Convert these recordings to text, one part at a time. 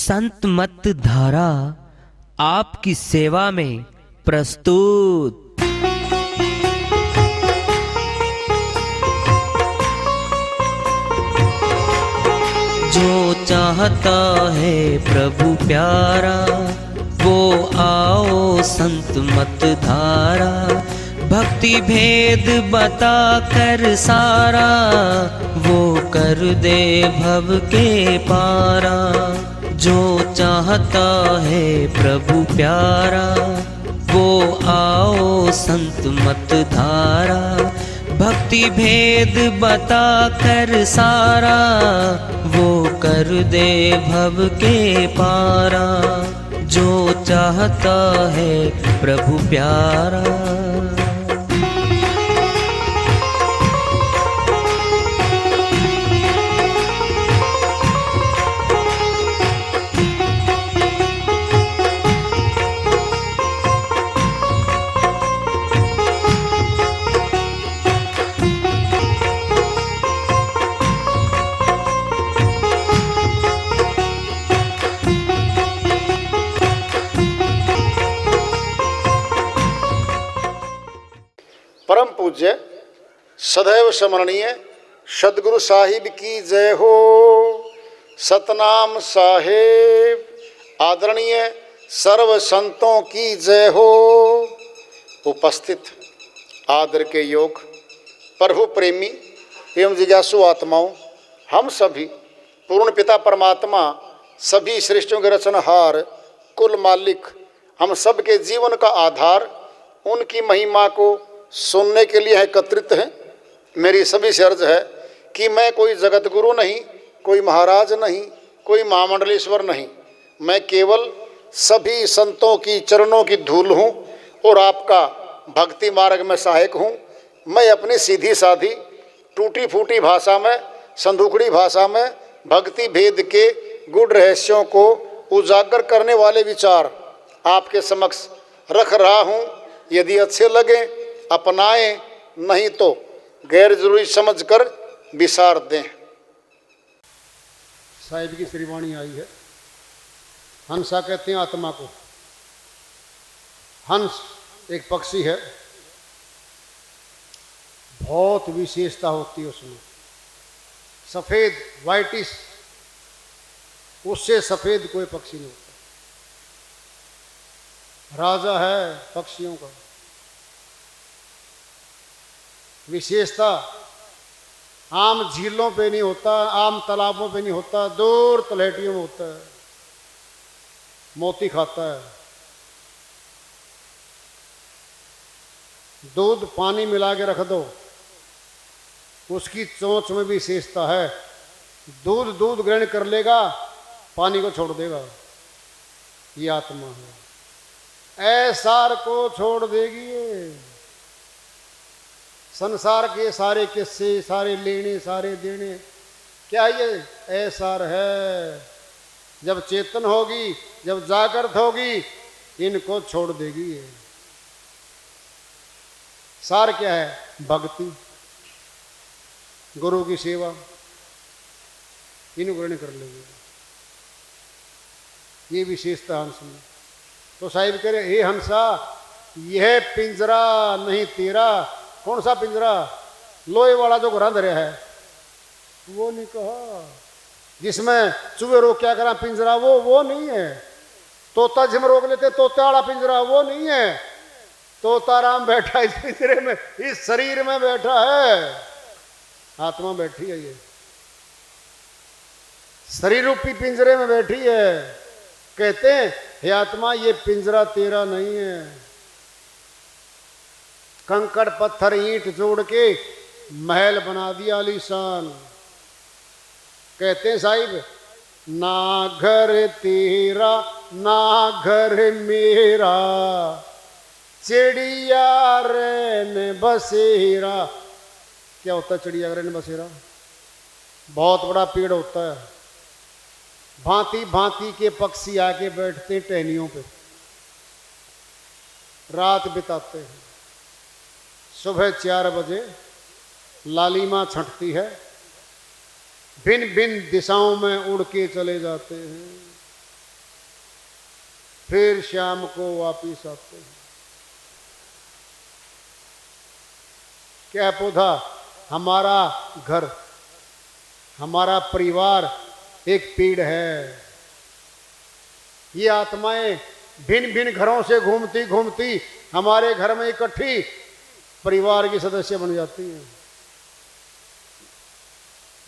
संत मत धारा आपकी सेवा में प्रस्तुत। जो चाहता है प्रभु प्यारा वो आओ संत मत धारा, भक्ति भेद बता कर सारा वो कर दे भव के पारा। जो चाहता है प्रभु प्यारा वो आओ संत मत धारा, भक्ति भेद बता कर सारा वो कर दे भव के पारा। जो चाहता है प्रभु प्यारा। परम पूज्य सदैव स्मरणीय सदगुरु साहिब की जय हो। सतनाम साहेब आदरणीय सर्व संतों की जय हो। उपस्थित आदर के योग प्रभु प्रेमी एवं जिज्ञासु आत्माओं, हम सभी पूर्ण पिता परमात्मा सभी सृष्टियों के रचनहार कुल मालिक हम सब के जीवन का आधार उनकी महिमा को सुनने के लिए एकत्रित हैं। मेरी सभी से अर्ज है कि मैं कोई जगत गुरु नहीं, कोई महाराज नहीं, कोई महामंडलेश्वर नहीं, मैं केवल सभी संतों की चरणों की धूल हूँ और आपका भक्ति मार्ग में सहायक हूँ। मैं अपनी सीधी साधी टूटी फूटी भाषा में, संदूकड़ी भाषा में भक्ति भेद के गुड़ रहस्यों को उजागर करने वाले विचार आपके समक्ष रख रहा हूँ। यदि अच्छे लगे अपनाएं, नहीं तो गैर जरूरी समझकर विसार दें। साहिब की श्रीवाणी आई है। हंसा कहते हैं आत्मा को। हंस एक पक्षी है, बहुत विशेषता होती है उसमें। सफेद वाइटिश, उससे सफेद कोई पक्षी नहीं होता। राजा है पक्षियों का। विशेषता आम झीलों पे नहीं होता, आम तालाबों पे नहीं होता, दूर तलहटियों में होता है। मोती खाता है, दूध पानी मिला के रख दो, उसकी चोंच में विशेषता है। दूध दूध ग्रहण कर लेगा, पानी को छोड़ देगा। ये आत्मा है, ऐसार को छोड़ देगी ये। संसार के सारे किस्से, सारे लेने सारे देने, क्या ये ऐसार है। जब चेतन होगी, जब जागृत होगी, इनको छोड़ देगी ये। सार क्या है? भक्ति, गुरु की सेवा, इनको ग्रहण कर लेगी। ये विशेषता हंस में। तो साहिब कह रहे, हे हंसा, यह पिंजरा नहीं तेरा। कौन सा पिंजरा? लोहे वाला जो घर धरे है वो नहीं कहा। जिसमें चूहे रोक क्या करा पिंजरा, वो नहीं है। तोता जिम रोक लेते तोते वाला पिंजरा, वो नहीं है। तोता राम बैठा इस पिंजरे में, इस शरीर में बैठा है। आत्मा बैठी है, ये शरीर रूपी पिंजरे में बैठी है। कहते हैं, हे आत्मा, ये पिंजरा तेरा नहीं है। कंकड़ पत्थर ईंट जोड़ के महल बना दिया आलीशान। कहते हैं साहिब, ना घर तेरा ना घर मेरा, चिड़िया रैन बसेरा। क्या होता है चिड़िया रैन बसेरा? बहुत बड़ा पेड़ होता है, भांति भांति के पक्षी आके बैठते टहनियों पे, रात बिताते हैं। सुबह 4 बजे लालिमा छंटती है, भिन्न भिन्न दिशाओं में उड़ के चले जाते हैं। फिर शाम को वापिस आते हैं। क्या पौधा? हमारा घर, हमारा परिवार एक पेड़ है। ये आत्माएं भिन्न भिन्न घरों से घूमती घूमती हमारे घर में इकट्ठी परिवार की सदस्य बन जाती हैं।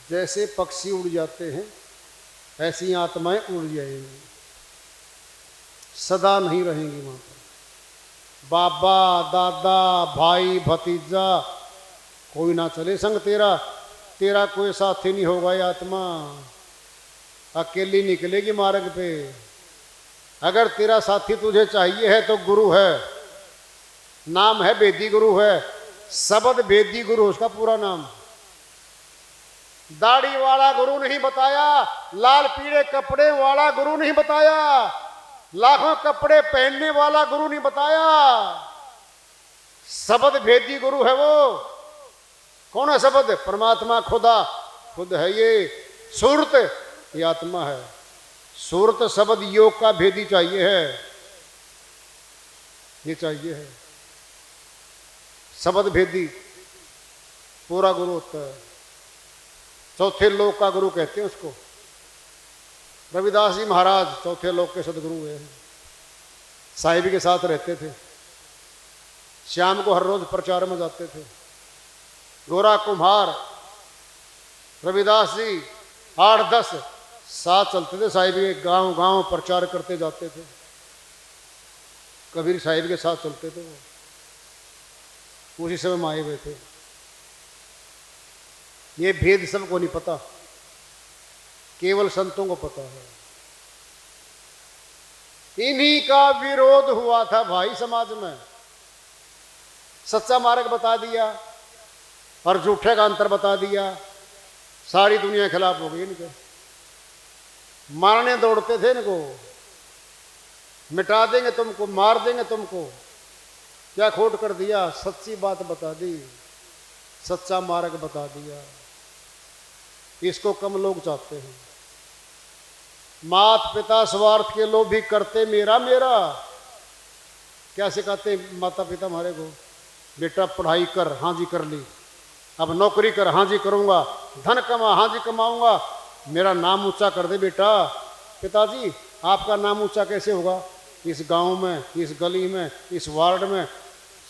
जैसे पक्षी उड़ जाते हैं ऐसी आत्माएं उड़ जाएंगी, सदा नहीं रहेंगी वहां पर। बाबा दादा भाई भतीजा कोई ना चले संग तेरा, तेरा कोई साथी नहीं होगा। ये आत्मा अकेली निकलेगी मार्ग पे। अगर तेरा साथी तुझे चाहिए है तो गुरु है, नाम है वेदी गुरु है, शब्द वेदी गुरु उसका पूरा नाम। दाढ़ी वाला गुरु नहीं बताया, लाल पीले कपड़े वाला गुरु नहीं बताया, लाखों कपड़े पहनने वाला गुरु नहीं बताया। शब्द भेदी गुरु है वो। कौन है शब्द? परमात्मा खुदा खुद है। ये सूरत ये आत्मा है। सूरत शब्द योग का भेदी चाहिए है, ये चाहिए है। शब्द भेदी पूरा गुरु होता है। चौथे लोक का गुरु कहते हैं उसको। रविदास जी महाराज चौथे लोक के सदगुरु हैं। साहिब के साथ रहते थे, शाम को हर रोज प्रचार में जाते थे। गोरा कुम्हार रविदास जी 8-10 साथ चलते थे साहिब के, गांव गांव प्रचार करते जाते थे। कबीर साहिब के साथ चलते थे वो, उसी समय आए हुए थे। ये भेद सबको नहीं पता, केवल संतों को पता है। इन्हीं का विरोध हुआ था भाई समाज में। सच्चा मार्ग बता दिया और झूठे का अंतर बता दिया, सारी दुनिया के खिलाफ हो गई इनके। मारने दौड़ते थे इनको, मिटा देंगे तुमको, मार देंगे तुमको। क्या खोट कर दिया? सच्ची बात बता दी, सच्चा मार्ग बता दिया। इसको कम लोग चाहते हैं। माता पिता स्वार्थ के लोग भी करते मेरा मेरा। क्या सिखाते माता पिता हमारे को? बेटा पढ़ाई कर, हाँ जी कर ली। अब नौकरी कर, हाँ जी करूँगा। धन कमा, हाँ जी कमाऊँगा। मेरा नाम ऊंचा कर दे बेटा। पिताजी आपका नाम ऊंचा कैसे होगा? इस गांव में, इस गली में, इस वार्ड में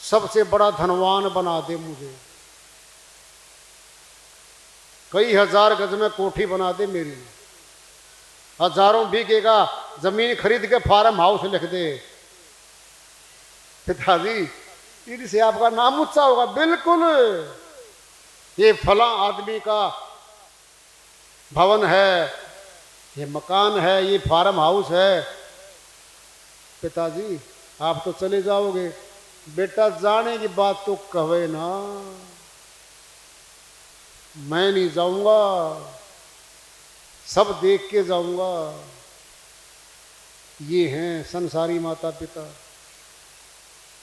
सबसे बड़ा धनवान बना दे मुझे। कई हजार गज में कोठी बना दे मेरी। हजारों बीघे का जमीन खरीद के फार्म हाउस लिख दे। पिताजी इनसे आपका नाम ऊंचा होगा। बिल्कुल, ये फला आदमी का भवन है, ये मकान है, ये फार्म हाउस है। पिताजी आप तो चले जाओगे। बेटा जाने की बात तो कहे ना, मैं नहीं जाऊंगा, सब देख के जाऊंगा। ये हैं संसारी माता पिता।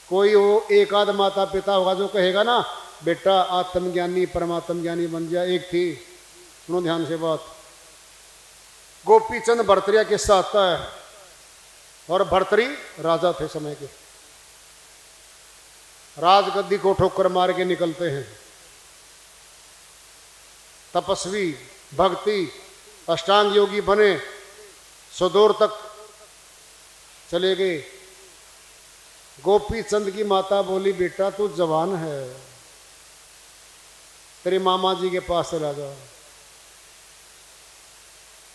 कोई वो एक आध माता पिता होगा जो कहेगा ना बेटा आत्मज्ञानी परमात्म ज्ञानी बन जाए। एक थी, सुनो ध्यान से बात। गोपीचंद भर्तरिया किस्सा आता है। और भर्तरी राजा थे समय के, राजगद्दी को ठोकर मार के निकलते हैं। तपस्वी भक्ति अष्टांग योगी बने, सुदूर तक चले गए। गोपीचंद की माता बोली बेटा तू जवान है, तेरे मामा जी के पास चला जा,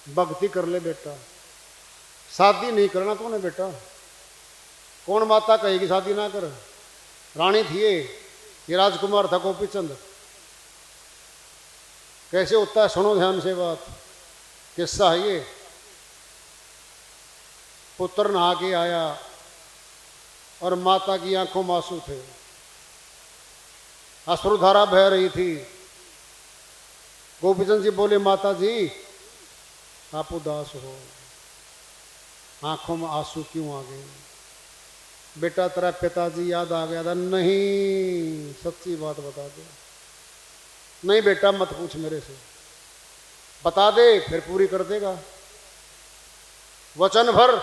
भक्ति कर ले बेटा। शादी नहीं करना तूने बेटा। कौन माता कहेगी शादी ना कर? रानी थी ये राजकुमार था गोपीचंद। कैसे होता है सुनो ध्यान से बात। किस्सा है ये। पुत्र नहा के आया और माता की आंखों में आंसू थे, अश्रुधारा बह रही थी। गोपीचंद जी बोले माता जी आप उदास हो, आंखों में आंसू क्यों आ गए? बेटा तेरा पिताजी याद आ गया था। नहीं सच्ची बात बता दे। नहीं बेटा मत पूछ मेरे से, बता दे फिर पूरी कर देगा। वचन भर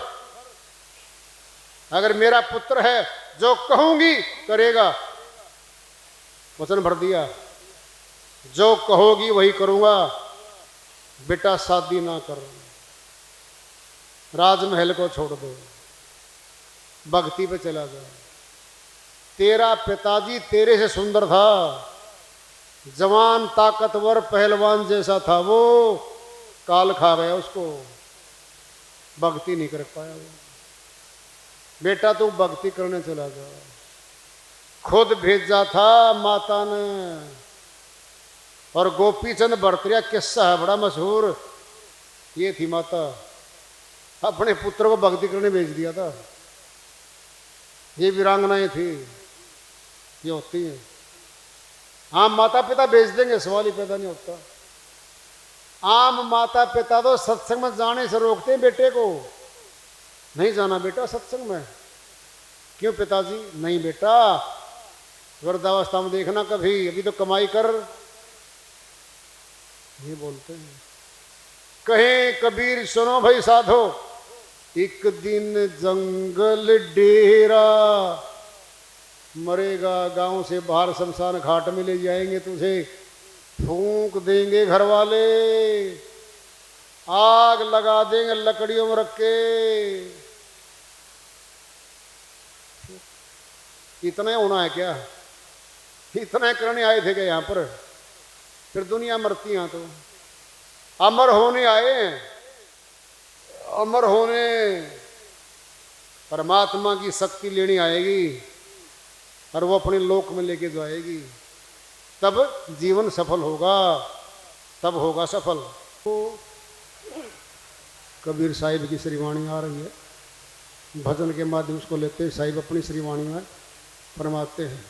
अगर मेरा पुत्र है जो कहूंगी करेगा, वचन भर दिया, जो कहोगी वही करूंगा। बेटा शादी ना कर, राजमहल को छोड़ दो, भक्ति पे चला जा। तेरा पिताजी तेरे से सुंदर था, जवान ताकतवर पहलवान जैसा था, वो काल खा गया उसको, भक्ति नहीं कर पाया वो। बेटा तू भक्ति करने चला जा। खुद भेजा था माता ने। और गोपीचंद भरतरिया किस्सा है बड़ा मशहूर। ये थी माता, अपने पुत्र को भक्ति करने भेज दिया था। ये वीरांगनाएं थी, ये होती हैं। आम माता पिता भेज देंगे, सवाल ही पैदा नहीं होता। आम माता पिता तो सत्संग में जाने से रोकते हैं बेटे को, नहीं जाना बेटा सत्संग में। क्यों पिताजी? नहीं बेटा, वृद्धावस्था में देखना कभी, अभी तो कमाई कर, ये बोलते हैं। कहे कबीर सुनो भाई साधो, एक दिन जंगल डेरा, मरेगा गांव से बाहर शमशान घाट में ले जाएंगे तुझे, फूंक देंगे घर वाले, आग लगा देंगे लकड़ियों में रख के। इतना होना है क्या? इतना करने आए थे क्या यहाँ पर? फिर दुनिया मरती यहाँ तो। अमर होने आए हैं, अमर होने, परमात्मा की शक्ति लेनी आएगी और वो अपने लोक में लेके जाएगी, तब जीवन सफल होगा, तब होगा सफल। तो कबीर साहिब की श्रीवाणी आ रही है, भजन के माध्यम उसको लेते हैं, साहिब अपनी श्रीवाणी में फरमाते हैं।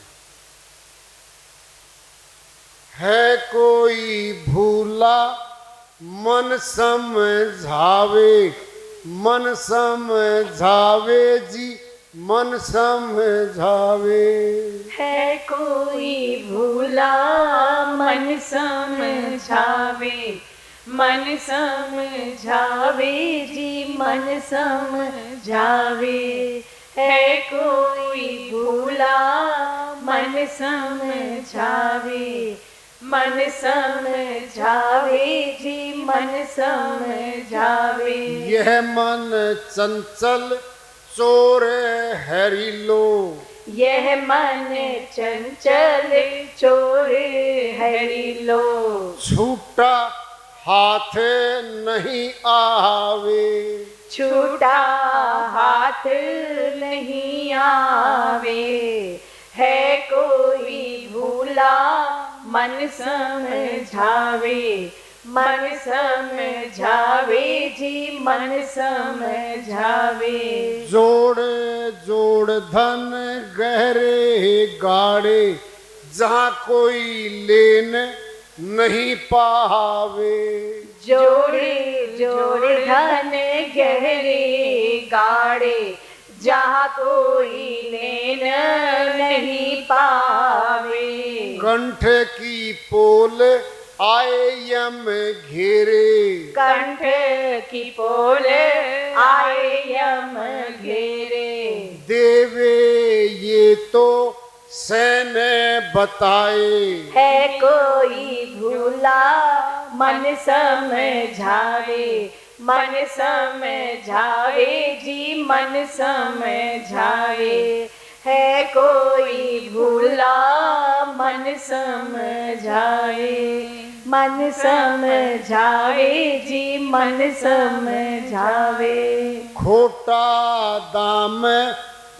है कोई भूला मन समझावे, मन समझावे जी मन समझावे। है कोई भूला मन समझावे, मन समझावे जी मन समझावे। है कोई भूला मन समझावे, मन समझावे जी मन समझावे। यह मन चंचल चोर हरि लो, यह मन चंचल चोर हरि लो। छूटा हाथ नहीं आवे, छूटा हाथ नहीं आवे। है कोई भूला मन समझावे, मन समझावे जी मन समझावे। जोड़ जोड़ धन गहरे गाड़े, जहाँ कोई लेन नहीं पावे। जोड़े जोड़ धन गहरे गाड़े, जहाँ कोई लेन नहीं पावे। कंठ की पोल आए यम घेरे, कंठ की पोल आए यम घेरे। देवे ये तो सैन बताए। है कोई भूला मन समझावे, मन समझावे जी मन समझावे। है कोई भूला मन समझावे, मन समझावे जी मन समझावे। खोटा दाम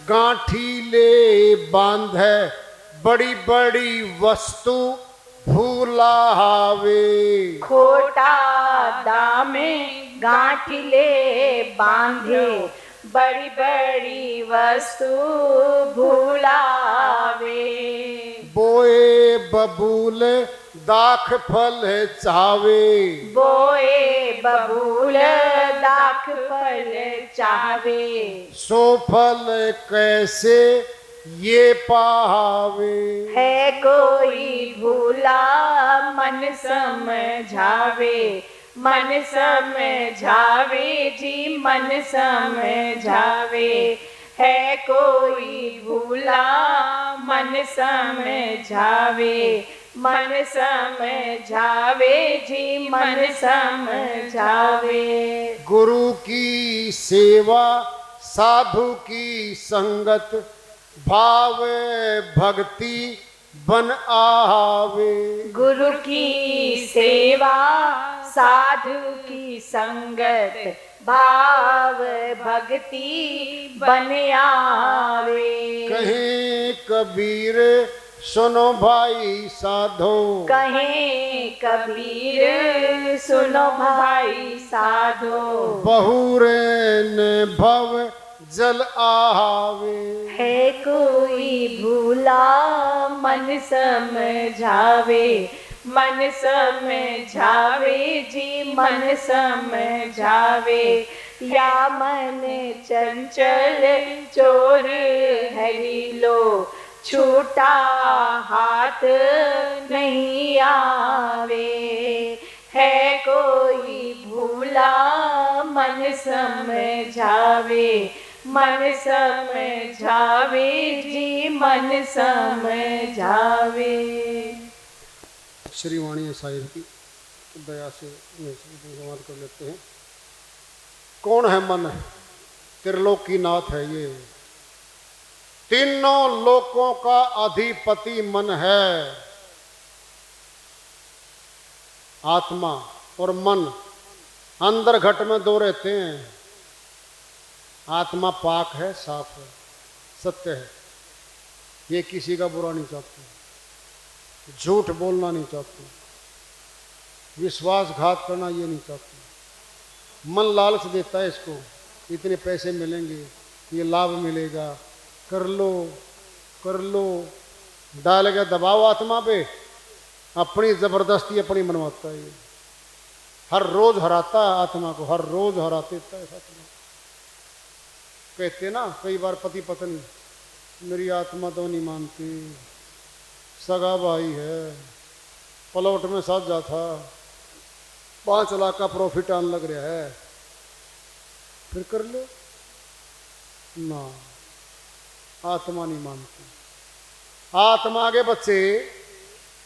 गांठी ले बांधे, बड़ी बड़ी वस्तु भूलावे। खोटा दाम गांठिले बांधे, बड़ी बड़ी वस्तु भूलावे। बोए बबूल दाख फल चावे, बोए बबूल दाख फल चावे। सो फल कैसे ये पावे। है कोई भूला मन समझावे, मन समझावे जी मन समझावे। है कोई भूला मन समझावे, मन समझावे जी मन समझावे। गुरु की सेवा साधु की संगत, भाव भक्ति बन आवे। गुरु की सेवा साधु की संगत, भाव भक्ति बन आवे। कहीं कबीर सुनो भाई साधो, कहें कबीर सुनो भाई साधो, बहुरे ने भव जल आवे। है कोई भूला मन समझावे, मन समझावे जी मन समझावे। या मन चंचल चोर हरि लो, छूटा हाथ नहीं आवे। है कोई भूला मन समझावे, मन समझावे जी मन समझावे। श्री वाणी साहिर की दया से संवाद कर लेते हैं। कौन है मन? त्रिलोकी नाथ है ये, तीनों लोकों का अधिपति मन है। आत्मा और मन अंदर घट में दो रहते हैं। आत्मा पाक है, साफ है, सत्य है, ये किसी का बुरा नहीं चाहते, झूठ बोलना नहीं चाहते, विश्वासघात करना ये नहीं चाहते। मन लालच देता है इसको, इतने पैसे मिलेंगे, ये लाभ मिलेगा, कर लो कर लो, डाल के दबाव आत्मा पे, अपनी जबरदस्ती अपनी मनवाता है। ये हर रोज हराता है आत्मा को, हर रोज हरा देता है आत्मा। कहते ना कई बार पति पत्नी, मेरी आत्मा तो नहीं मानती, सगा भाई है, प्लॉट में साथ जा था, 5 लाख का प्रॉफिट आने लग रहा है, फिर कर लो ना। आत्मा नहीं मानती। आत्मा के बच्चे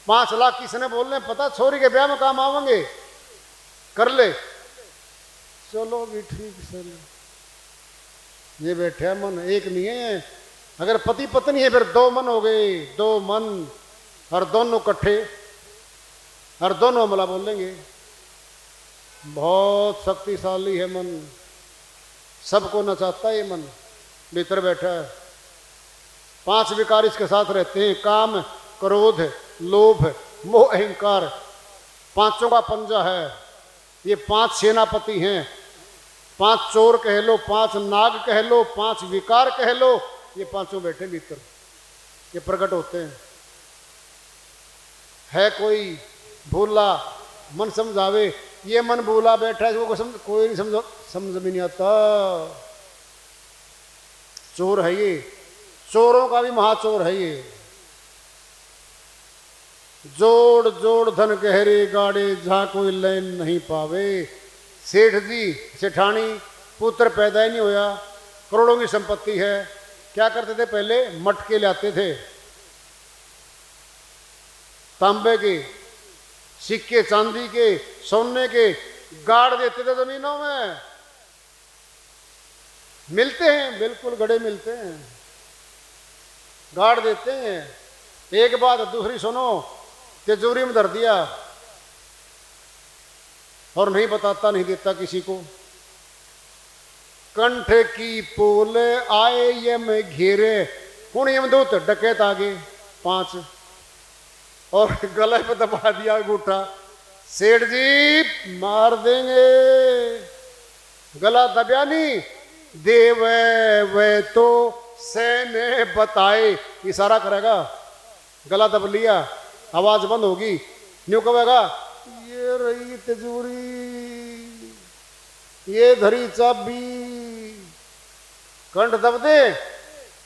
5 लाख किसने बोल रहे पता, छोरी के ब्याह में काम आवेंगे, कर ले, चलो भी ठीक चलो। ये बैठे मन एक नहीं है। अगर पति पत्नी है फिर 2 मन हो गए, 2 मन, और दोनों इकट्ठे, और दोनों हमला बोलेंगे। बहुत शक्तिशाली है मन, सबको नचाता है ये मन, भीतर बैठा है। 5 विकार इसके साथ रहते हैं, काम, क्रोध, लोभ, मोह, अहंकार, 5 का पंजा है। ये 5 सेनापति हैं, 5 चोर कह लो, 5 नाग कह लो, 5 विकार कह लो, ये 5 बैठे भीतर, ये प्रकट होते हैं। है कोई भूला मन समझावे, ये मन भूला बैठा है, इसको कोई नहीं समझ में नहीं आता। चोर है ये, चोरों का भी महाचोर है ये। जोड़ जोड़ धन गहरे गाड़े, जहां कोई लैन नहीं पावे। सेठ जी सेठानी पुत्र पैदा ही नहीं होया, करोड़ों की संपत्ति है, क्या करते थे पहले? मटके लाते थे, तांबे के, सिक्के चांदी के, सोने के, गाड़ देते थे जमीनों में। मिलते हैं, बिल्कुल गड़े मिलते हैं, गाड़ देते हैं। एक बात दूसरी सुनो, तिजोरी में धर दिया और नहीं बताता, नहीं देता किसी को। कंठ की पोल आए यम घेरे, कौन यमदूत? डकैत आगे 5, और गले पे दबा दिया अंगूठा, सेठ जी मार देंगे। गला दबया नहीं, देव वे तो सेने बताए, इशारा करेगा, गला दब लिया, आवाज बंद होगी, न्यू कहेगा ये रही तिजोरी, ये धरी चाबी, कंठ दब दे,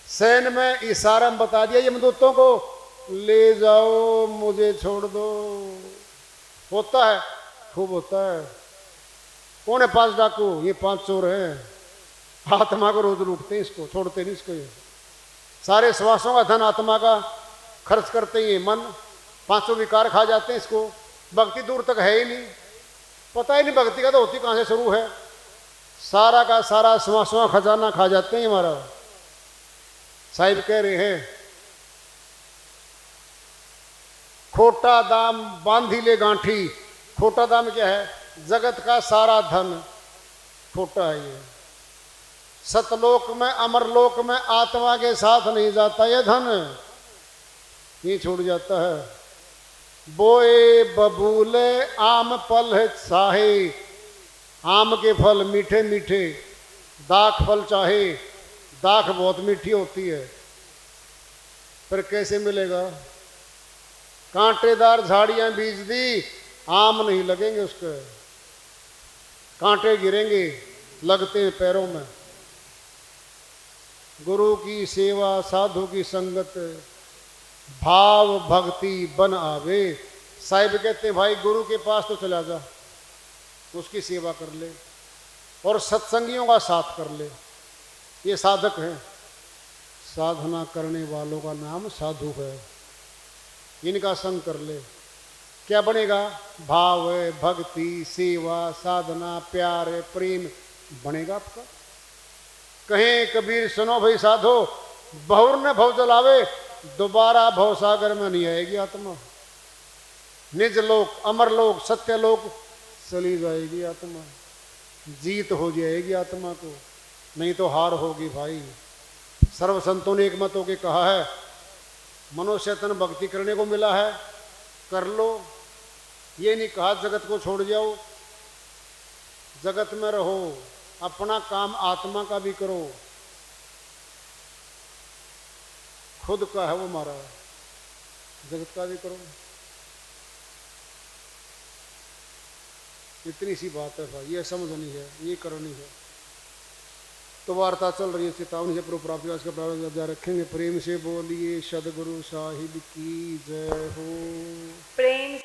सैन में इशारा में बता दिया यमदूतों को, ले जाओ मुझे छोड़ दो। होता है, खूब होता है। कौन है 5 डाकू? ये 5 चोर हैं, आत्मा को रोज लूटते हैं, इसको छोड़ते नहीं इसको। ये सारे श्वासों का धन आत्मा का खर्च करते ही मन, पांचों विकार खा जाते हैं इसको। भक्ति दूर तक है ही नहीं, पता ही नहीं भक्ति का तो होती कहाँ से शुरू है। सारा का सारा श्वासों का खजाना खा जाते हैं हमारा। साहिब कह रहे हैं खोटा दाम बांधी ले गांठी। खोटा दाम क्या है? जगत का सारा धन खोटा है ये। सतलोक में अमरलोक में आत्मा के साथ नहीं जाता ये धन, ये छूट जाता है। बोए बबूले आम फल चाहे, आम के फल मीठे मीठे, दाख फल चाहे, दाख बहुत मीठी होती है, पर कैसे मिलेगा? कांटेदार झाड़ियां बीज दी, आम नहीं लगेंगे उसके, कांटे गिरेंगे, लगते हैं पैरों में। गुरु की सेवा साधु की संगत, भाव भक्ति बन आवे। साहिब कहते हैं भाई गुरु के पास तो चला जा, उसकी सेवा कर ले और सत्संगियों का साथ कर ले। ये साधक हैं, साधना करने वालों का नाम साधु है। इनका संग कर ले, क्या बनेगा? भाव है, भक्ति, सेवा, साधना, प्यार, प्रेम बनेगा आपका। कहें कबीर सुनो भाई साधो, बहुर ने भव जलावे, दोबारा भव सागर में नहीं आएगी आत्मा। निज लोक, अमर लोक, सत्य लोक चली जाएगी आत्मा, जीत हो जाएगी आत्मा को, नहीं तो हार होगी भाई। सर्व संतों ने एक मत होकर कहा है, मनुष्य तन भक्ति करने को मिला है, कर लो। ये नहीं कहा जगत को छोड़ जाओ, जगत में रहो, अपना काम आत्मा का भी करो। खुद का है वो हमारा, जगत का भी करो। इतनी सी बात है भाई, ये समझनी है, ये करनी है। तो वार्ता चल रही है, चेतावनी से प्रभु प्राप्ति का प्रावधान जारी रखेंगे। प्रेम से बोलिए सदगुरु साहिब की जय हो। प्रेम